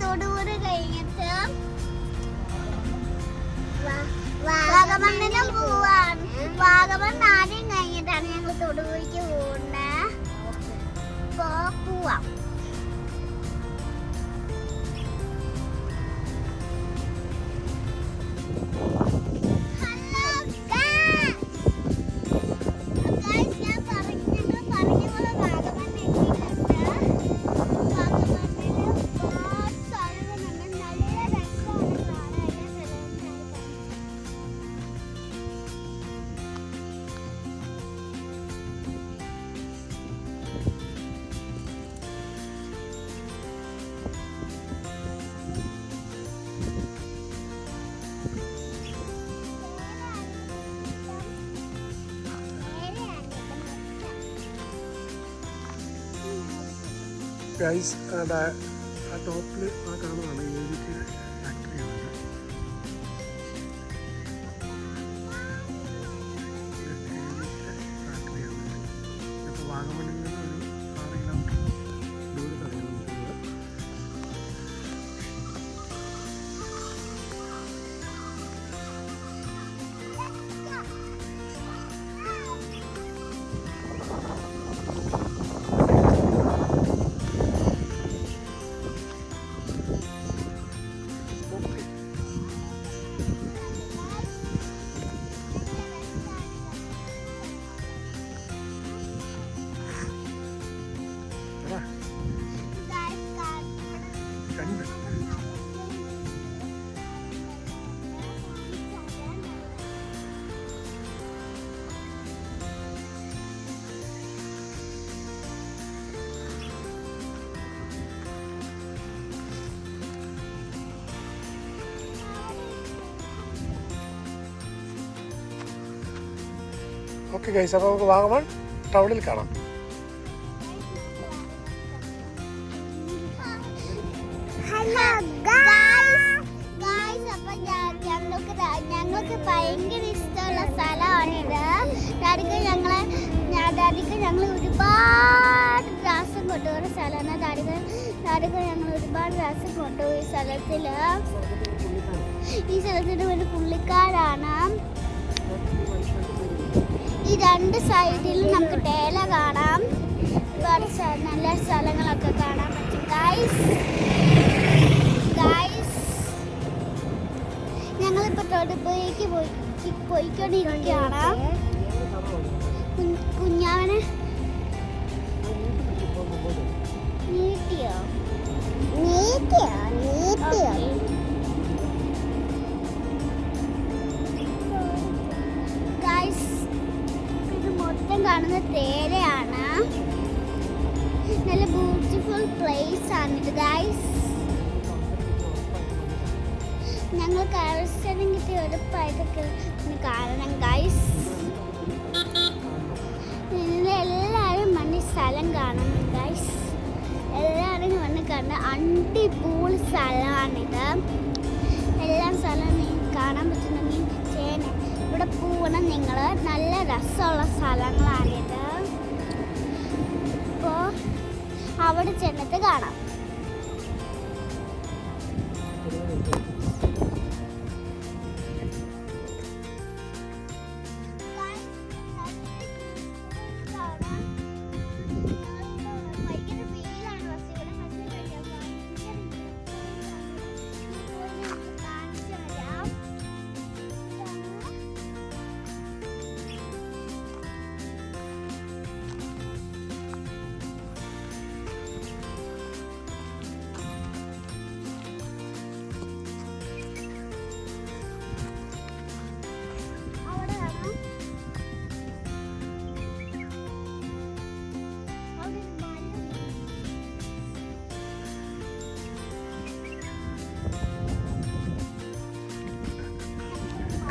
തൊടുപുഴ കഴിഞ്ഞിട്ട് വാഗമണ്ണിനും പോവാൻ. വാഗമൺ ആദ്യം കഴിഞ്ഞിട്ടാണ് ഞങ്ങൾ തൊടുപുഴയ്ക്ക് പോകുന്നത്. പോവാം. ഗൈസ് ആ ടോപ്പിൽ ആ കാണുന്നതാണ് ഏവിക്ക് ഫാക്ടറിയാണ്. ഫാക്ടറിയാണ്. ഇപ്പോൾ വാഗമണിൽ നിന്ന് ഒരു 6 കിലോമീറ്റർ ദൂരത്താണ് നിൽക്കുന്നത്. ഓക്കെ ഗൈസ്, അപ്പോൾ നമുക്ക് വാഗമൺ ടൗണിൽ കാണാം. ഞങ്ങൾക്ക് ഭയങ്കര ഇഷ്ടമുള്ള സ്ഥലമാണിത്. ഞങ്ങൾ ഒരുപാട് പ്രാവശ്യം കൊണ്ടുപോകുന്ന സ്ഥലമാണ്. ഞങ്ങൾ ഒരുപാട് പ്രാവശ്യം കൊണ്ടുപോയി ഈ സ്ഥലത്തിന് ഒരു പുള്ളിക്കാരാണ്. ഈ രണ്ട് സൈഡിലും നമുക്ക് ടേല കാണാം. ഒരുപാട് നല്ല സ്ഥലങ്ങളൊക്കെ കാണാൻ പറ്റും. ഞങ്ങളിപ്പോൾ തൊടുപുഴയ്ക്ക് പോയിക്കൊണ്ടിരിക്കുകയാണ്. കുഞ്ഞാവനെ നീട്ടിയോ? ഇത് മൊത്തം കാണുന്ന തേരയാണ്. നല്ല ബ്യൂട്ടിഫുൾ പ്ലേസ് ആണിത് ഗൈസ്. ഞങ്ങൾ അവസരം കിട്ടിയ ഉറപ്പായിട്ടൊക്കെ കാണണം ഗൈസ്. എല്ലാവരും വന്ന് സ്ഥലം കാണണം ഗൈസ്. എല്ലാവരും വന്ന് കാണുന്ന അടിപൊളി സ്ഥലമാണിത്. എല്ലാ സ്ഥലവും നിങ്ങൾക്ക് കാണാൻ പറ്റുന്നെങ്കിൽ ചെയ്യണേ. ഇവിടെ പോകണം നിങ്ങൾ. നല്ല രസമുള്ള സ്ഥലങ്ങളാണിത്. അപ്പോൾ അവിടെ ചെന്നിട്ട് കാണാം.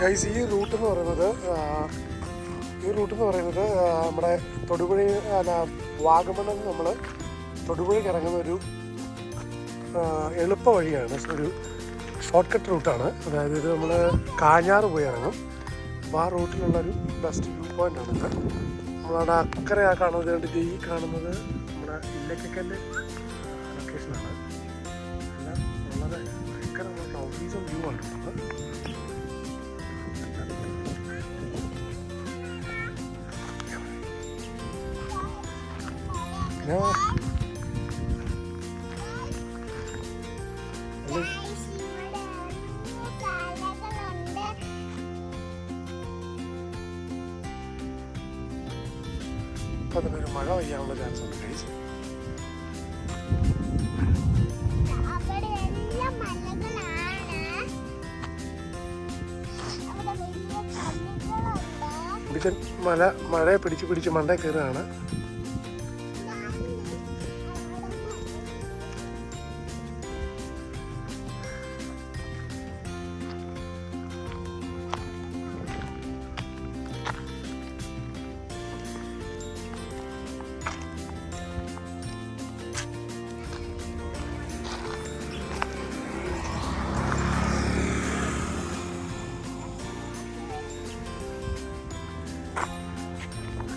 ഗൈസ്, ഈ റൂട്ട് എന്ന് പറയുന്നത് നമ്മുടെ തൊടുപുഴ വാഗമണ്ണിൽ നിന്ന് നമ്മൾ തൊടുപുഴയ്ക്ക് ഇറങ്ങുന്ന ഒരു എളുപ്പ വഴിയാണ്. ഒരു ഷോർട്ട് കട്ട് റൂട്ടാണ്. അതായത് ഇത് നമ്മൾ കാഞ്ഞാറ് പോയി ഇറങ്ങും. അപ്പോൾ ആ റൂട്ടിലുള്ളൊരു ബെസ്റ്റ് വ്യൂ പോയിൻ്റാണിത്. നമ്മളവിടെ അക്കരെ കാണുന്നത് കണ്ടിട്ട് ഈ കാണുന്നത് നമ്മുടെ ഇല്ലക്കക്കൻ്റെ ലൊക്കേഷനാണ്. എല്ലാം പിന്നെ അതിനൊരു മഴ പെയ്യാനുള്ള ചാൻസ് ഉണ്ട് ഗൈസ്. മഴയെ പിടിച്ച് മണ്ടേ കയറുകയാണ്.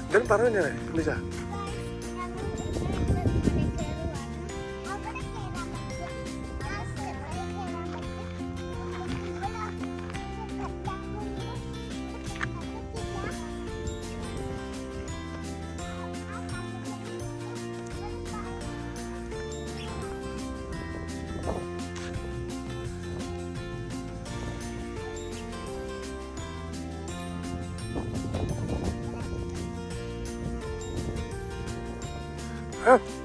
എന്തെങ്കിലും പറഞ്ഞു ഞാൻ വിളിച്ചാ Huh?